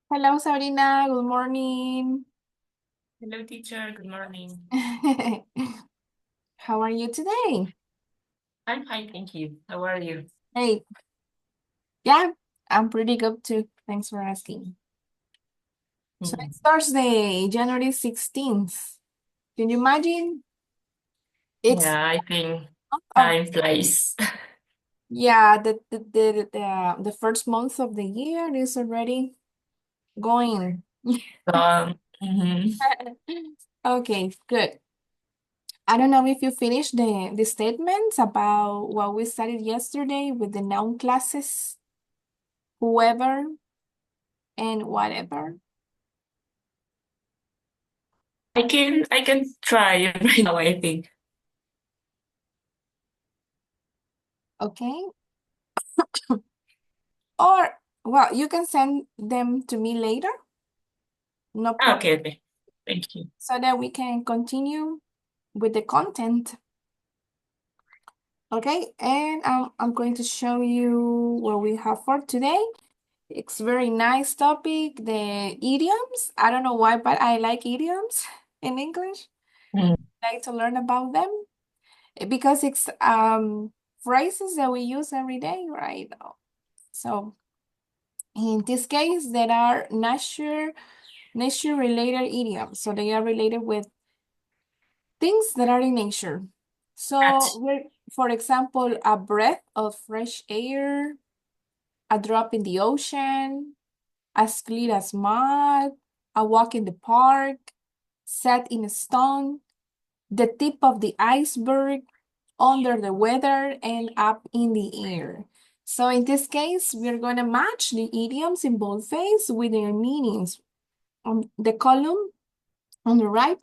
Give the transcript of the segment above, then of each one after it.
Hello, Sabrina. Good morning. Hello, teacher. Good morning. How are you today? I'm fine, thank you. How are you? Hey, yeah, I'm pretty good too. Thanks for asking. So Mm. it's Thursday, January 16th. Can you imagine? It's Yeah, I think of time flies. yeah, the first month of the year is already going. Mhm. Okay, good. I don't know if you finished the statements about what we studied yesterday with the noun classes, whoever and whatever. I can try right now, I think. Okay. Or, well, you can send them to me later, no problem, Okay, okay. Thank you. so that we can continue with the content. Okay, and I'm going to show you what we have for today. It's very nice topic, the idioms. I don't know why, but I like idioms in English. Mm. I like to learn about them because it's phrases that we use every day, right? So in this case, there are nature related idioms. So they are related with things that are in nature. So At for example, a breath of fresh air, a drop in the ocean, as clear as mud, a walk in the park, set in stone, the tip of the iceberg, under the weather, and up in the air. So in this case, we're going to match the idioms in boldface with their meanings. On the column on the right,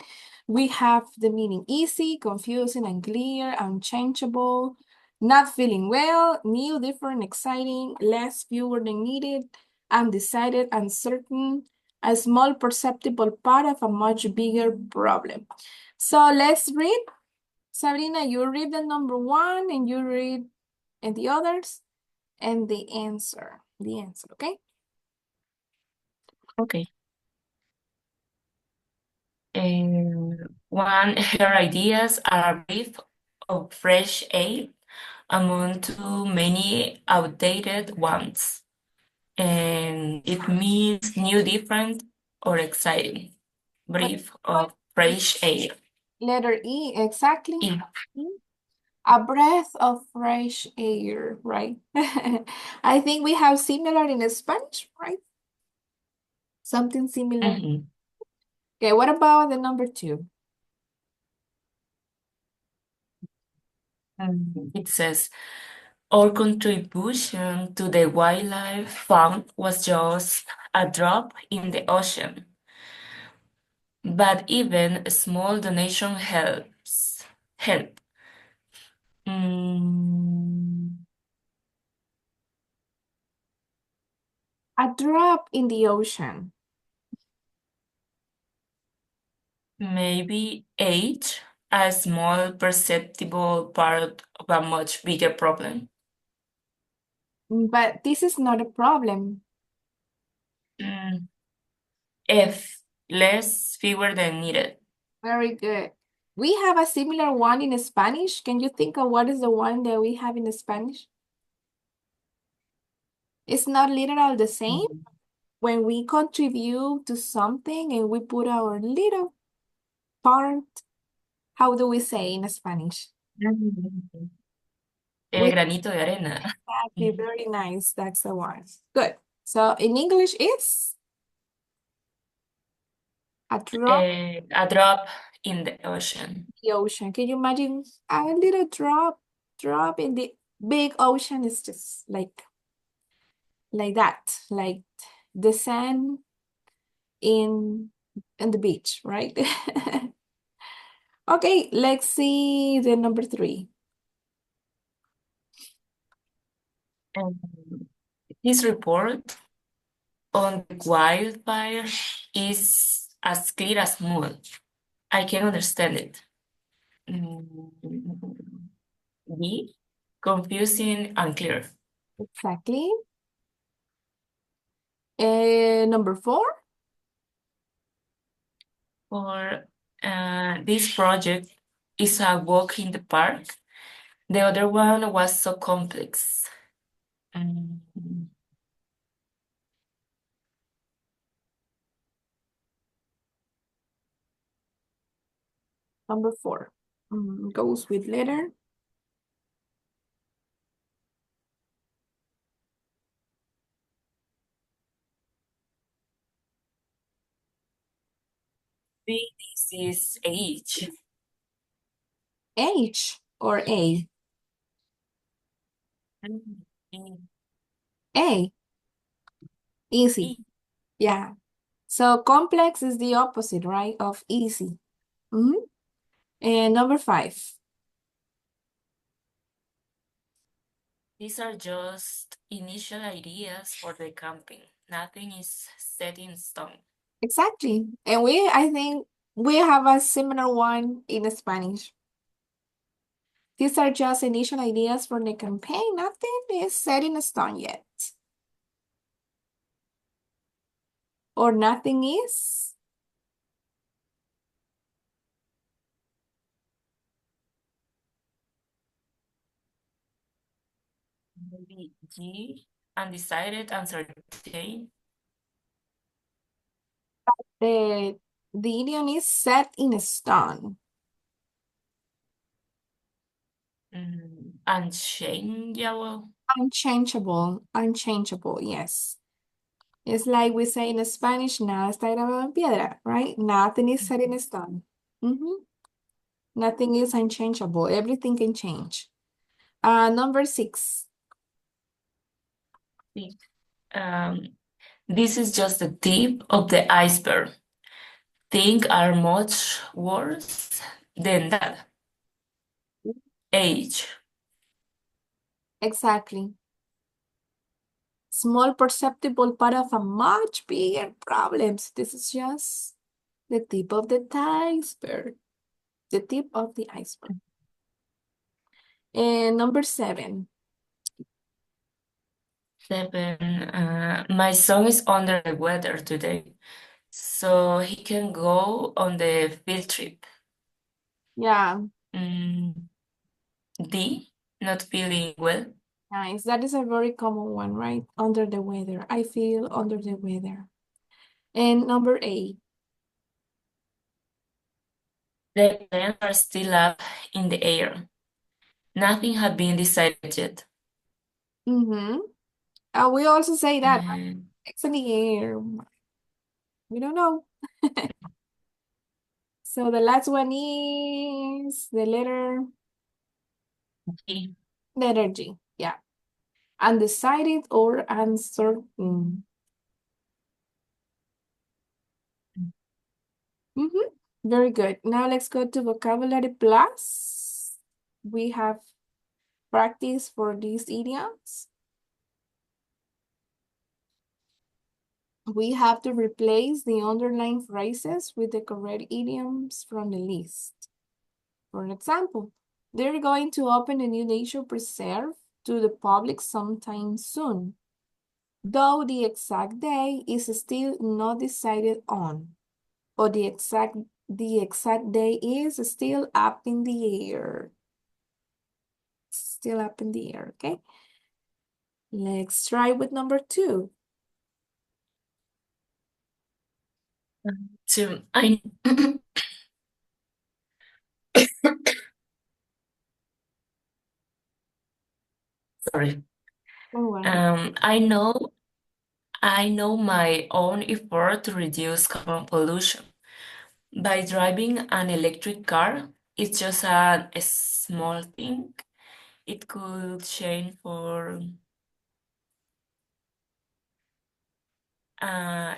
we have the meaning easy, confusing, unclear, unchangeable, not feeling well, new, different, exciting, less, fewer than needed, undecided, uncertain, a small perceptible part of a much bigger problem. So let's read. Sabrina, you read the number one and you read and the others and the answer. The answer, okay? okay. And one, her ideas are a breath of fresh air among too many outdated ones. And it means new, different, or exciting. What, Breath what? of fresh air. Letter E, exactly. E. A breath of fresh air, right? I think we have similar in Spanish, right? Something similar. Mhm. Okay, what about the number two? It says, our contribution to the wildlife fund was just a drop in the ocean, but even a small donation helps. Help. Mm, A drop in the ocean. maybe eight, a small perceptible part of a much bigger problem. But this is not a problem. Mm, F, less, fewer than needed. Very good. We have a similar one in Spanish. Can you think of what is the one that we have in Spanish? It's not literal the same. Mm. When we contribute to something and we put our little part, how do we say in Spanish? El granito de arena. Exactly, very nice. That's the one. Good. So in English, it's a drop A drop in the ocean. in the ocean. Can you imagine a little drop in the big ocean? Is just like that, like the sand in in the beach, right? Okay, let's see the number three. Um, his report on the wildfire is as clear as mud. I can understand it. Mm, B, confusing, unclear. Exactly. Number four. For this project is a walk in the park. The other one was so complex. Mm, Number four. Goes with letter. this is age. H or A. Mm, mm, A. Easy. E. Yeah. So complex is the opposite, right, of easy. Mhm. And number five. These are just initial ideas for the camping. Nothing is set in stone. Exactly. And I think we have a similar one in Spanish. These are just initial ideas for the campaign. Nothing is set in stone yet. Or nothing is. Maybe G, undecided, uncertain. The, the idiom is set in stone. Unchangeable. Unchangeable. Unchangeable, yes. It's like we say in Spanish, nada está grabado en piedra, right? Nothing is set in stone. Mhm. Nothing is unchangeable. Everything can change. Number six. Um, this is just the tip of the iceberg. Things are much worse than that. Age. Exactly. Small perceptible part of a much bigger problems. This is just the tip of the iceberg. The tip of the iceberg. And number seven. 7. My son is under the weather today, so he can go on the field trip. Yeah, Mm, D. Not feeling well. nice. That is a very common one, right? Under the weather. I feel under the weather. And number eight. The plans are still up in the air. Nothing had been decided yet. Mm-hmm. We also say that, right? And It's in the air. We don't know. So the last one is the G. letter G. Yeah. Undecided or uncertain. Mm-hmm. Very good. Now let's go to vocabulary plus. We have practice for these idioms. We have to replace the underlined phrases with the correct idioms from the list. For example, they're going to open a new nature preserve to the public sometime soon, though the exact day is still not decided on, or the exact day is still up in the air. Still up in the air, okay? Let's try with number two. So I sorry. Don't worry. I know my own effort to reduce carbon pollution. By driving an electric car, it's just a small thing. It could change for uh,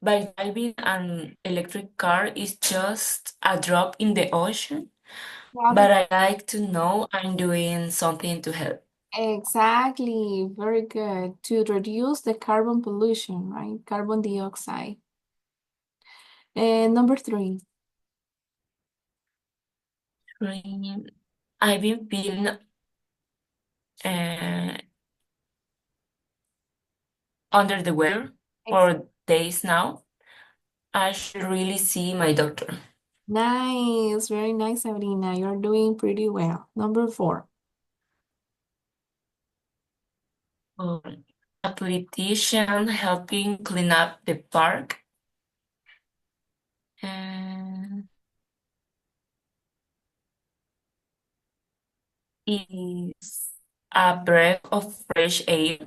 by driving an electric car is just a drop in the ocean, but I like to know I'm doing something to help. Exactly, very good. To reduce the carbon pollution, right? Carbon dioxide. And number three. I've been feeling under the weather Ex- for days now, I should really see my doctor. Nice, very nice, Sabrina. You're doing pretty well. Number 4. Um, a politician helping clean up the park. And is a breath of fresh air.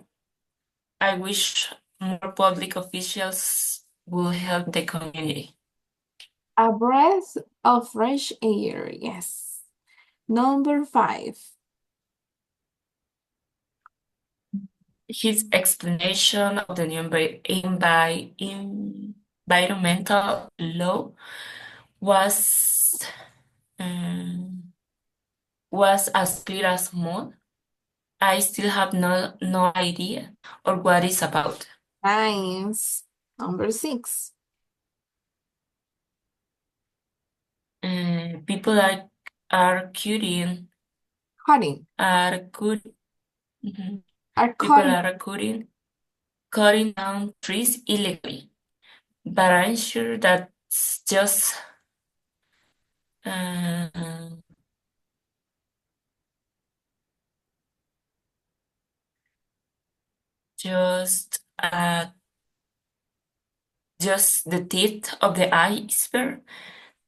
I wish more public officials will help the community. A breath of fresh air. Yes. Number 5. His explanation of the new environmental law was um, was as clear as mud. I still have no idea or what it's about. Nice. Number 6. People are cutting Cutting. are cut, mhm. Are People cutting. are cutting down trees illegally, but I'm sure that's uh, just uh, just the tip of the iceberg.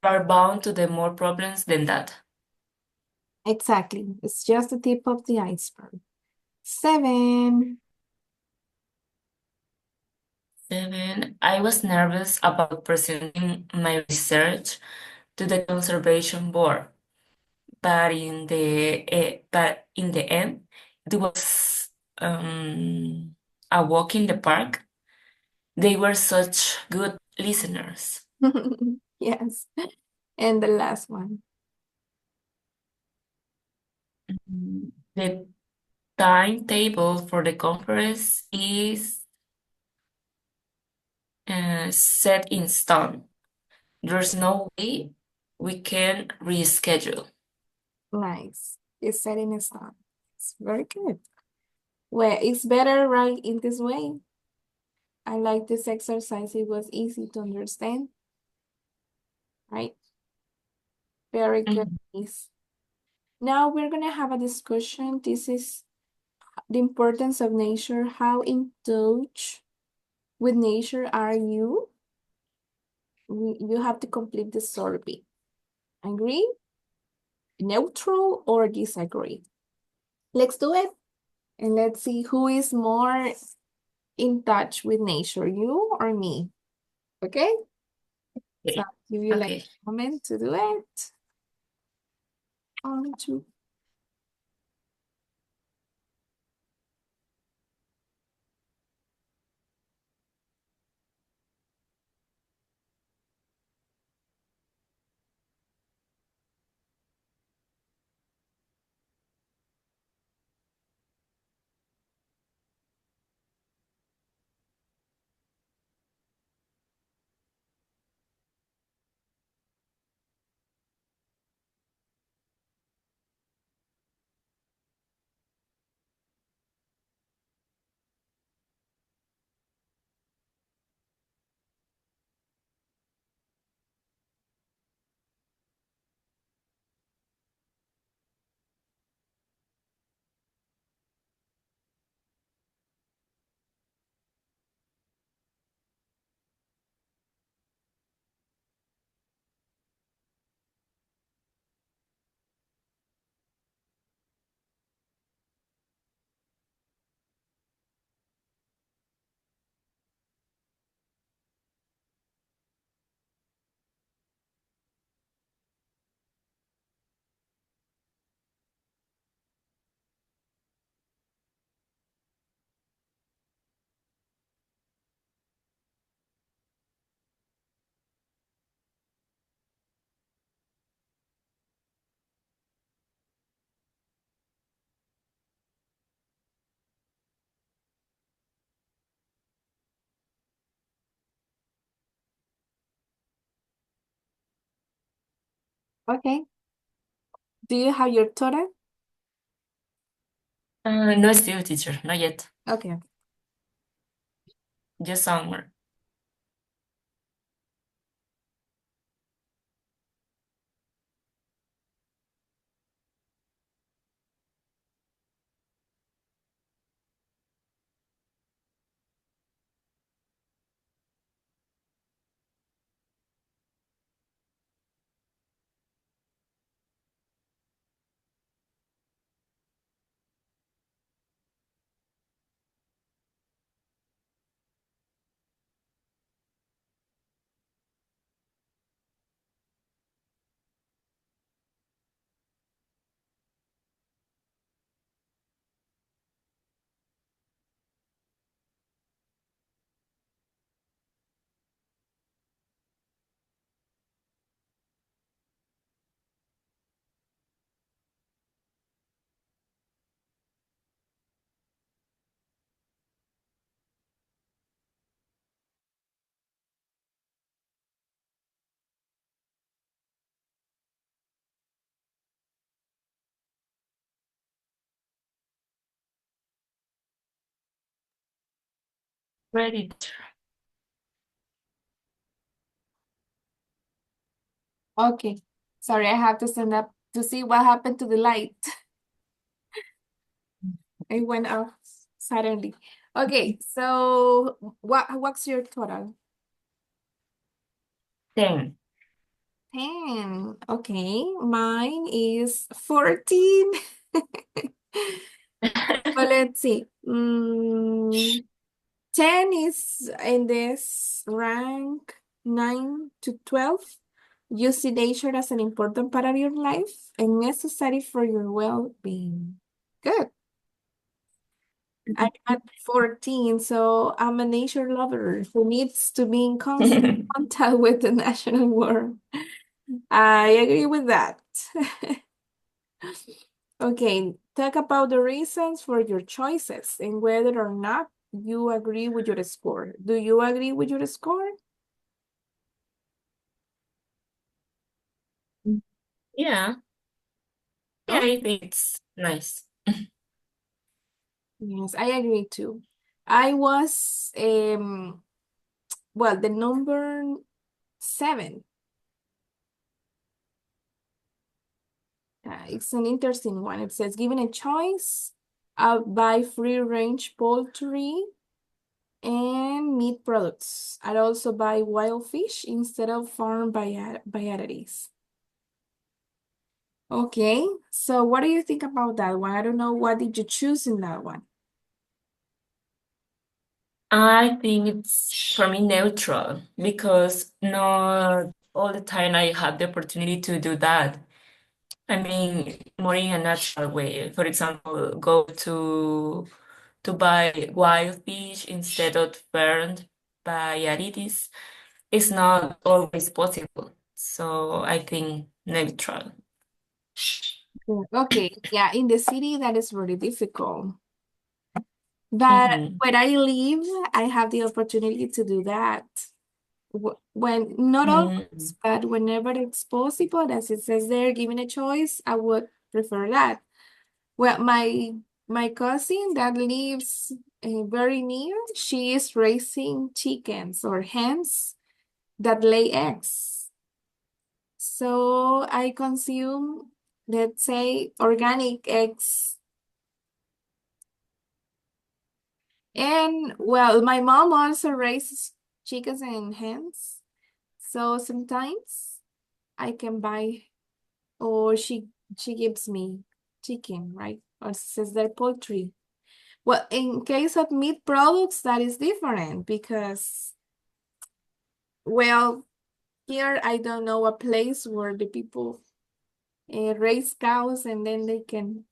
Are bound to the more problems than that. Exactly. It's just the tip of the iceberg. 7. 7. I was nervous about presenting my research to the conservation board, but in the end, it was a walk in the park. They were such good listeners. Yes. And the last one. The timetable for the conference is set in stone. There's no way we can reschedule. Nice. It's set in stone. It's very good. Well, it's better right in this way. I like this exercise. It was easy to understand, right? Very good. Mhm. Miss. Now we're gonna have a discussion. This is the importance of nature. How in touch with nature are you? You have to complete the survey. Agree, neutral, or disagree? Let's do it. And let's see who is more in touch with nature, you or me. Okay? So Okay. I'll give you like Okay. a moment to do it. On to okay. Do you have your total? No, still, teacher, not yet. Okay. just summer. Reddit. Okay. Sorry, I have to stand up to see what happened to the light. It went off suddenly. Okay, so what's your total? 10. 10. Okay, mine is 14. But let's see. 10 is in this rank 9 to 12. You see nature as an important part of your life and necessary for your well-being. Good. I got 14, so I'm a nature lover who needs to be in constant contact with the natural world. I agree with that. Okay, talk about the reasons for your choices and whether or not you agree with your score. Do you agree with your score? Yeah, yeah, Oh, I think it's nice. yes, I agree too. I was well, the number 7. It's an interesting one. It says, given a choice, I'll buy free-range poultry and meat products. I'd also buy wild fish instead of farm varieties. Okay, so what do you think about that one? I don't know, what did you choose in that one? I think it's for me neutral because not all the time I have the opportunity to do that. I mean, more in a natural way. For example, go to buy wild fish instead of burned by varieties. It's not always possible. So I think neutral. Yeah. Okay, yeah, in the city that is really difficult. But Mm-hmm. where I live, I have the opportunity to do that. When not Mm-hmm. always, but whenever it's possible, as it says there, given a choice, I would prefer that. Well, my cousin that lives very near, she is raising chickens or hens that lay eggs. So I consume, let's say, organic eggs. And well, my mom also raises chickens and hens. So sometimes I can buy, or she gives me chicken, right? Or says they're poultry. Well, in case of meat products, that is different because, well, here I don't know a place where the people raise cows and then they can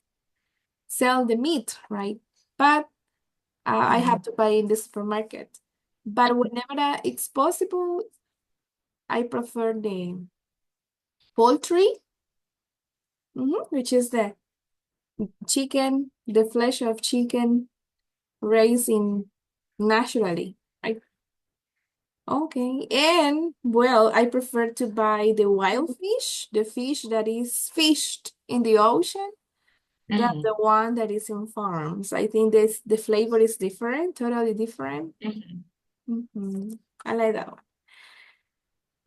sell the meat, right? But I Mm-hmm. have to buy in the supermarket. But whenever it's possible, I prefer the poultry, which is the chicken, the flesh of chicken raised in naturally, right? Okay, and well, I prefer to buy the wild fish, the fish that is fished in the ocean, than Mm-hmm. the one that is in farms. I think this the flavor is different, totally different. Mm-hmm. Mm-hmm. I like that one.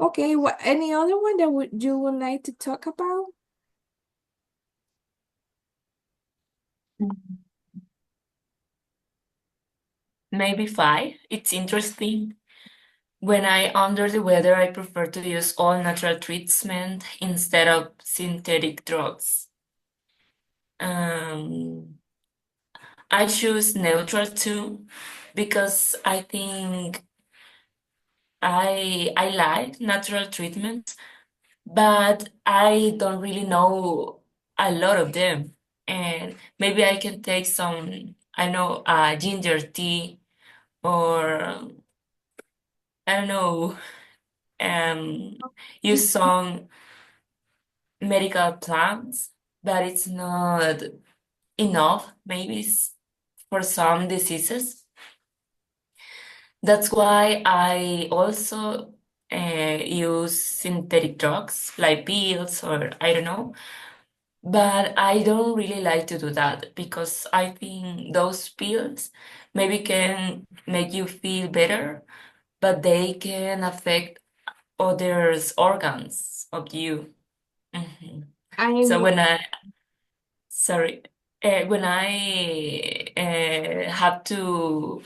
Okay, what any other one that would you would like to talk about? Mhm. Maybe five. It's interesting. When I under the weather, I prefer to use all natural treatment instead of synthetic drugs. Um, I choose neutral too because I think I like natural treatments, but I don't really know a lot of them. And maybe I can take some, I know, ginger tea or I don't know, um, use some medical plants, but it's not enough, maybe for some diseases. That's why I also use synthetic drugs like pills or I don't know. But I don't really like to do that because I think those pills maybe can make you feel better, but they can affect others' organs of you. Mhm. I So agree. sorry, when I have to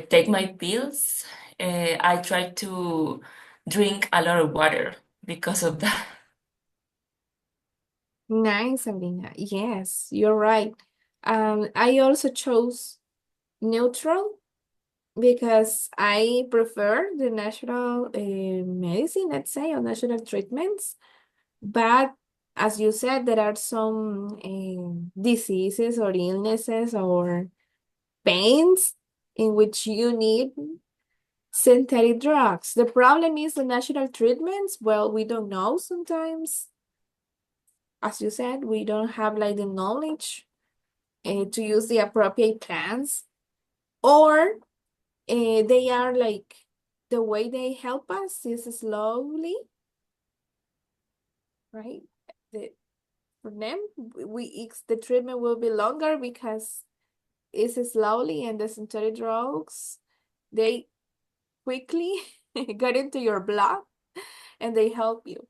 take my pills, I try to drink a lot of water because of that. Nice, Sabrina. Yes, you're right. I also chose neutral because I prefer the natural medicine, let's say, or natural treatments. But as you said, there are some diseases or illnesses or pains in which you need synthetic drugs. The problem is the natural treatments. Well, we don't know sometimes. As you said, we don't have like the knowledge to use the appropriate plants, or they are like the way they help us is slowly, right? The, for them, the treatment will be longer because it's slowly, and the synthetic drugs they quickly get into your blood and they help you,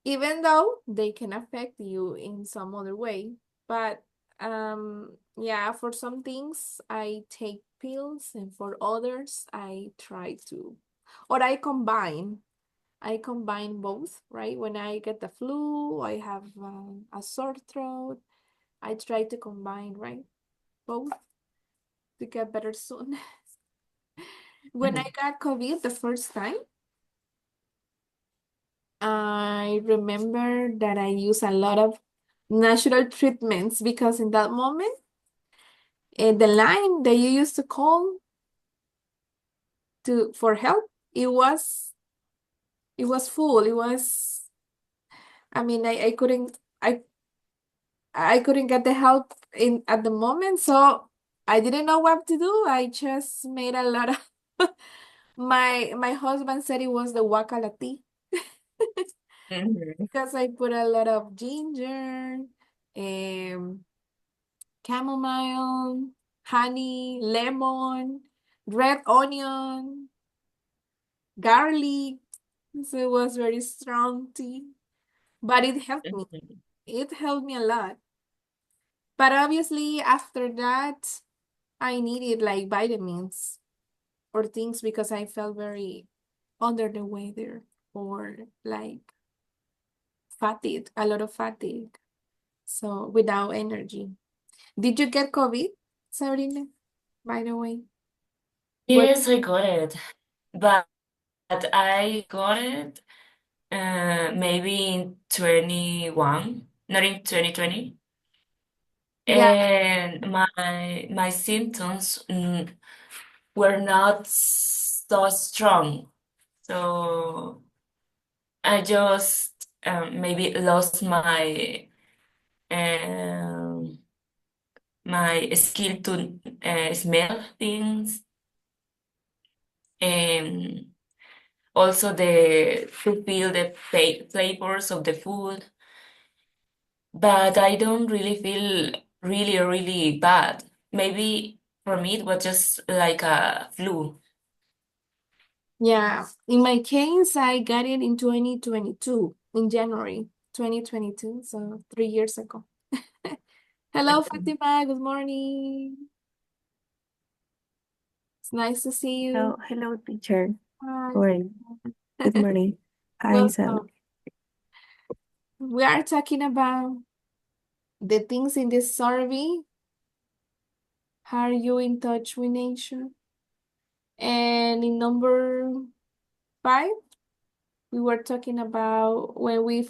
even though they can affect you in some other way. But yeah, for some things I take pills, and for others I try to, or I combine both, right? When I get the flu, I have a sore throat, I try to combine, right? Both to get better soon. When I Mhm. got COVID the first time, I remember that I used a lot of natural treatments because in that moment, the line that you used to call to for help, it was full. It was, I mean, I I couldn't get the help in at the moment, so I didn't know what to do. I just made a lot of my husband said it was the wakala tea Mhm. because I put a lot of ginger, um, chamomile, honey, lemon, red onion, garlic. So it was very strong tea, but it helped me. Mhm. It helped me a lot. But obviously, after that, I needed like vitamins or things because I felt very under the weather or like fatigue, a lot of fatigue. So without energy. Did you get COVID, Sabrina? By the way, what? Yes, I got it, but I got it maybe in 21, not in 2020. Yeah, And my symptoms were not so strong. So I just maybe lost um, my skill to smell things and also the to feel the flavors of the food. But I don't really feel really bad. Maybe for me, it was just like a flu. Yeah, in my case, I got it in 2022, in January 2022, so 3 years ago. Hello, Fatima. Good morning. It's nice to see you. Hello, teacher. Hi. How are you? Good morning. Hi, Sally. Welcome. We are talking about the things in this survey. How are you in touch with nature? And in number 5, we were talking about when we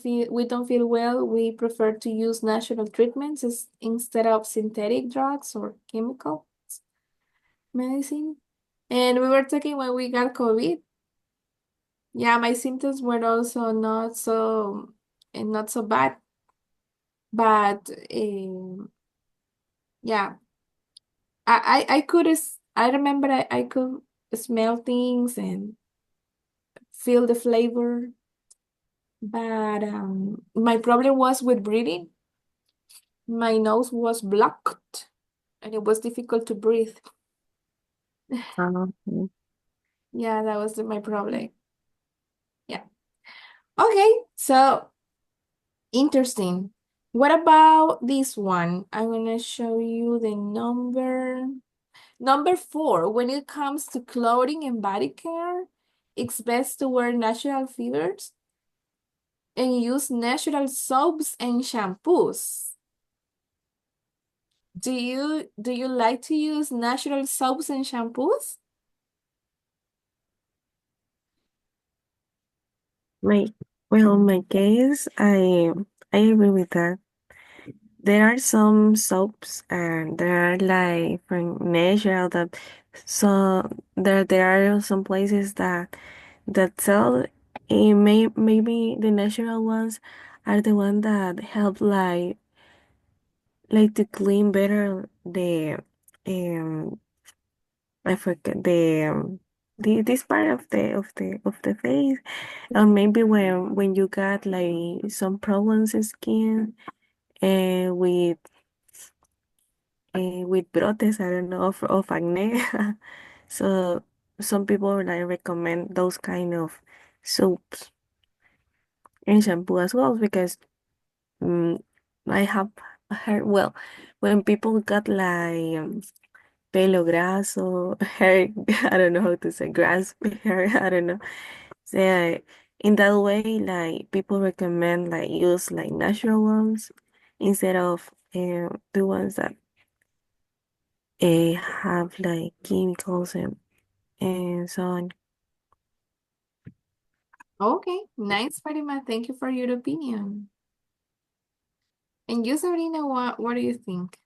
don't feel well, we prefer to use natural treatments instead of synthetic drugs or chemical medicine. And we were talking when we got COVID. Yeah, my symptoms were also not so bad, but yeah, I could I remember I could smell things and feel the flavor, but my problem was with breathing. My nose was blocked and it was difficult to breathe. Okay. Yeah, that was my problem. Yeah. Okay, so interesting. What about this one? I'm gonna show you the number 4. When it comes to clothing and body care, it's best to wear natural fibers and use natural soaps and shampoos. Do you like to use natural soaps and shampoos? My in my case, I agree with that. There are some soaps and there are like from natural that so there are some places that sell maybe the natural ones are the one that help like to clean better the um I forget the this part of the face, or maybe when you got like some problems in skin, and with brotes, I don't know, of acne. So some people like recommend those kind of soaps and shampoo as well because um, I have heard well when people got like pelo graso, hair, I don't know how to say grass hair, I don't know. So in that way, like people recommend like use like natural ones instead of the ones that have like chemicals and so on. Okay, nice, Fatima. Thank you for your opinion. And you, Sabrina, what do you think?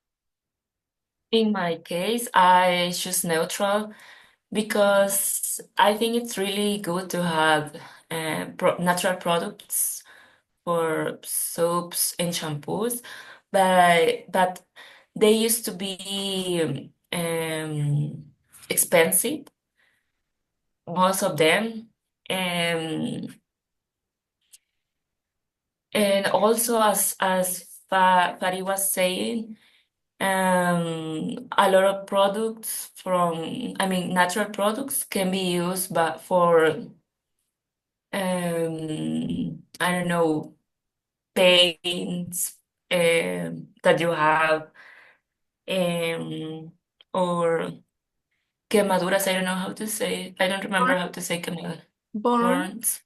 In my case, I choose neutral because I think it's really good to have natural products for soaps and shampoos, but they used to be expensive, most of them, and also as Fari was saying, a lot of products from, I mean, natural products can be used, but for I don't know, paints that you have, um, or quemaduras. I don't know how to say. I don't remember how to say quemaduras. Born. Burns.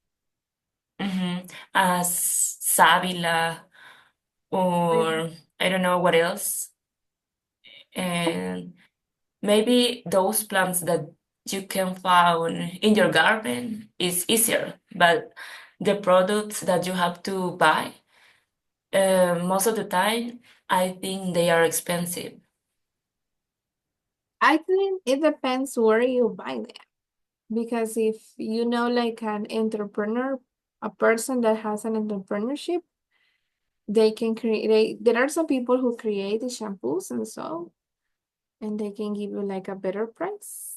As sábila, or I don't know what else. And maybe those plants that you can find in your garden is easier, but the products that you have to buy, most of the time, I think they are expensive. I think it depends where you buy them. Because if you know, like an entrepreneur, a person that has an entrepreneurship, they can create, there are some people who create the shampoos and so, and they can give you like a better price.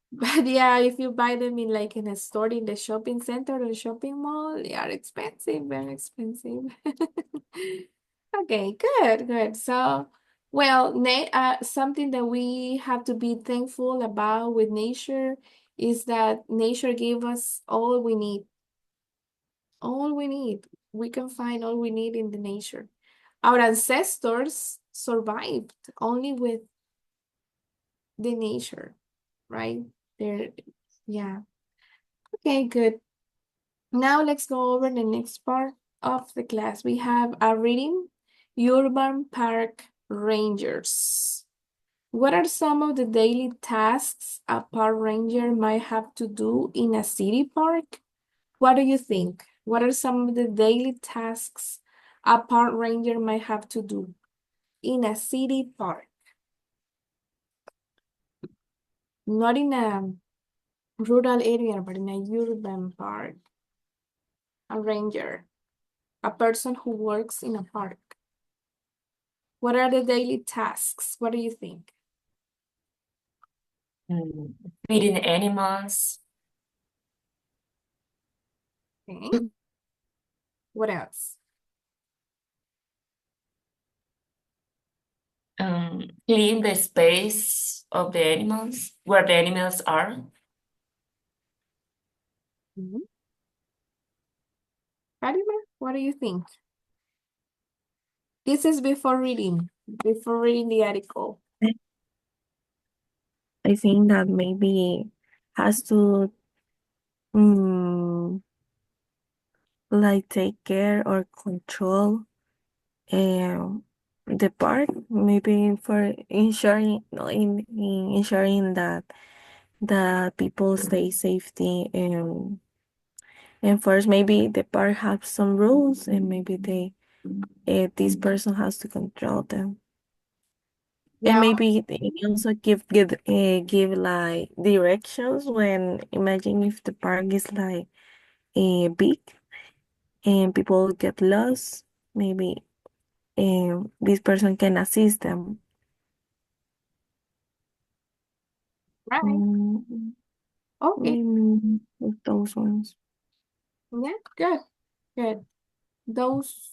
But yeah, if you buy them in like in a store in the shopping center or shopping mall, they are expensive, very expensive. Okay, good, good. So Well, something that we have to be thankful about with nature is that nature gave us all we need. All we need. We can find all we need in the nature. Our ancestors survived only with the nature, right? There, yeah. Okay, good. Now let's go over the next part of the class. We have a reading, urban park rangers. What are some of the daily tasks a park ranger might have to do in a city park? What do you think? What are some of the daily tasks a park ranger might have to do in a city park? Not in a rural area, but in a urban park. A ranger, a person who works in a park. What are the daily tasks? What do you think? Mm, Feeding animals, Okay. What else? clean the space of the animals, where the animals are. Mhm. Fatima, what do you think? This is before reading the article. I think that maybe has to mm, like take care or control the park, maybe for ensuring no, in ensuring that the people stay safety and first maybe the park have some rules and maybe this person has to control them. And Yeah, maybe they also give like directions when imagine if the park is like big and people get lost, maybe this person can assist them. right. Mm, Okay. maybe with those ones. Yeah, good. Good. Those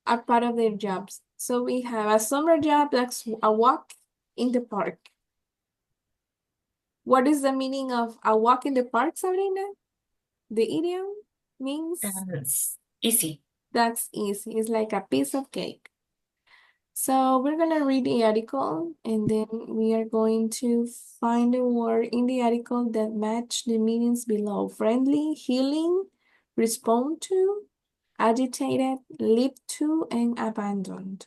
are part of their jobs. So we have a summer job, that's a walk in the park. What is the meaning of a walk in the park, Sabrina? The idiom means It's easy. that's easy. It's like a piece of cake. So we're gonna read the article and then we are going to find a word in the article that match the meanings below. Friendly, healing, respond to, agitated, leap to, and abandoned.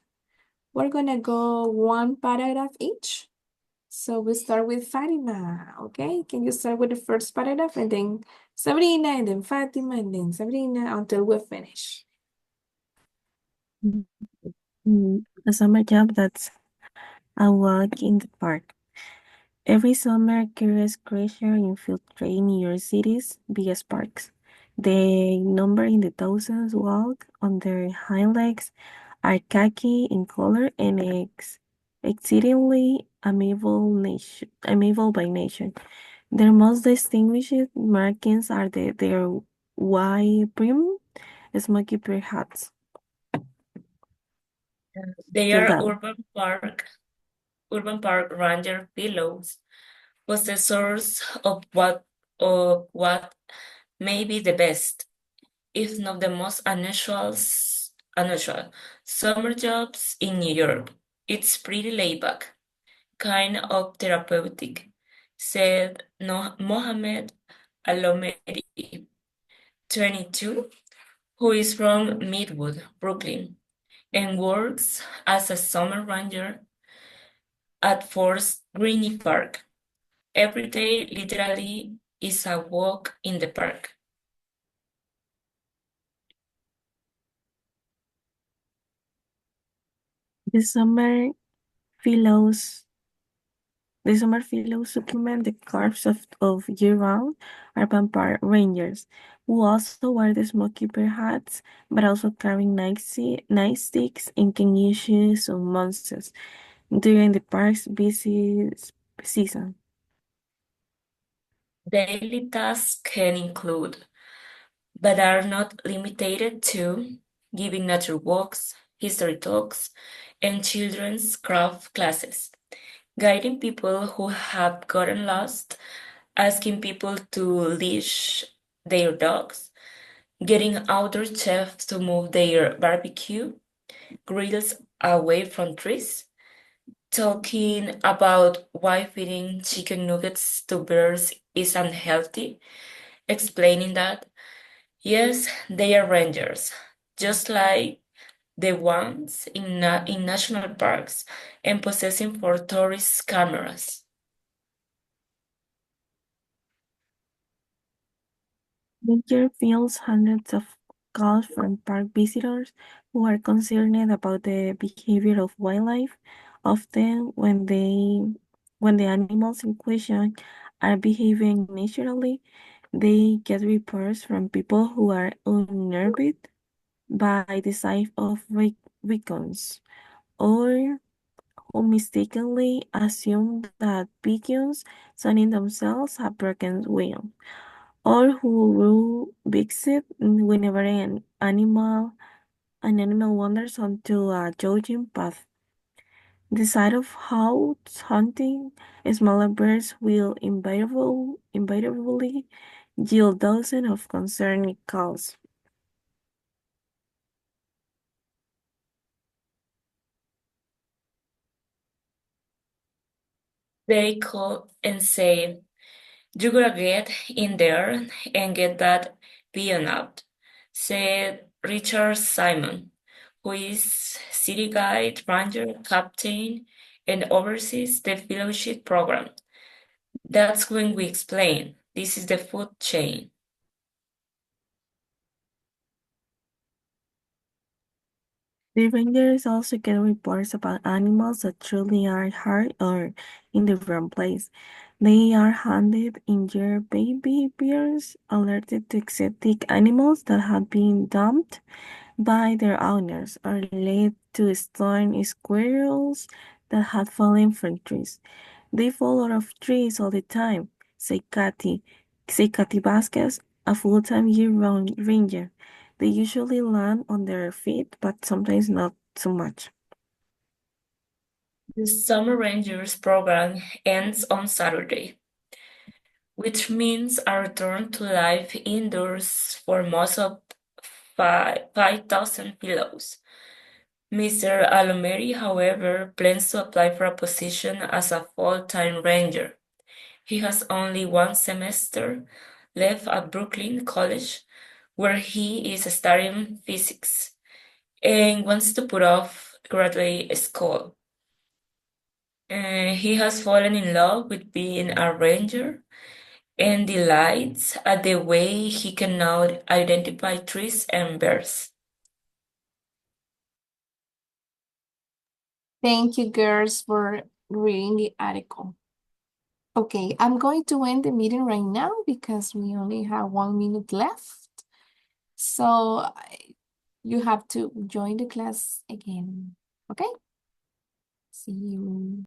We're gonna go one paragraph each. So we start with Fatima, okay? Can you start with the first paragraph and then Sabrina and then Fatima and then Sabrina until we finish. A summer job that's a walk in the park. Every summer, curious creatures infiltrate New York City's biggest parks. They number in the thousands, walk on their hind legs, are khaki in color, and exceedingly amiable by nature. Their most distinguished markings are their wide brim, smoky bear hats. They are Delgado. urban park ranger pillows, possessors of what may be the best, if not the most unusual summer jobs in New York. It's pretty laid back, kind of therapeutic, said no Mohammed Alomeri, 22, who is from Midwood, Brooklyn, and works as a summer ranger at Forest Greene Park. Every day literally is a walk in the park. The summer fellows The summer fellows supplement the corps of year-round urban park rangers, who also wear the smoky bear hats, but also carrying nightsticks and can issue some monsters during the park's busy season. Daily tasks can include, but are not limited to, giving nature walks, history talks, and children's craft classes, guiding people who have gotten lost, asking people to leash their dogs, getting outdoor chefs to move their barbecue grills away from trees, talking about why feeding chicken nuggets to birds is unhealthy, explaining that, yes, they are rangers, just like the ones in national parks and possessing for tourist cameras. Nature fields hundreds of calls from park visitors who are concerned about the behavior of wildlife. Often, when the animals in question are behaving naturally, they get reports from people who are unnerved by the sight of beacons or who mistakenly assume that pigeons sunning themselves have broken wings or who will visit whenever an animal wanders onto a jogging path. The sight of hounds hunting smaller birds will invariably yield dozens of concerned calls. They call and say, "You gotta get in there and get that peon out," said Richard Simon, who is city guide, ranger, captain, and oversees the fellowship program. That's when we explain this is the food chain. The rangers also get reports about animals that truly are hurt or in the wrong place. They are handed injured baby bears, alerted to exotic animals that have been dumped by their owners, or led to stone squirrels that had fallen from trees. They fall out of trees all the time, say Kathy Vasquez, a full-time year-round ranger. They usually land on their feet, but sometimes not so much. The Summer Rangers program ends on Saturday, which means a return to life indoors for most of 5,000 fellows. Mr. Alomeri, however, plans to apply for a position as a full-time ranger. He has only one semester left at Brooklyn College, where he is studying physics, and wants to put off graduate school. He has fallen in love with being a ranger and delights at the way he can now identify trees and birds. Thank you, girls, for reading the article. Okay, I'm going to end the meeting right now because we only have 1 minute left. So you have to join the class again. Okay? See you.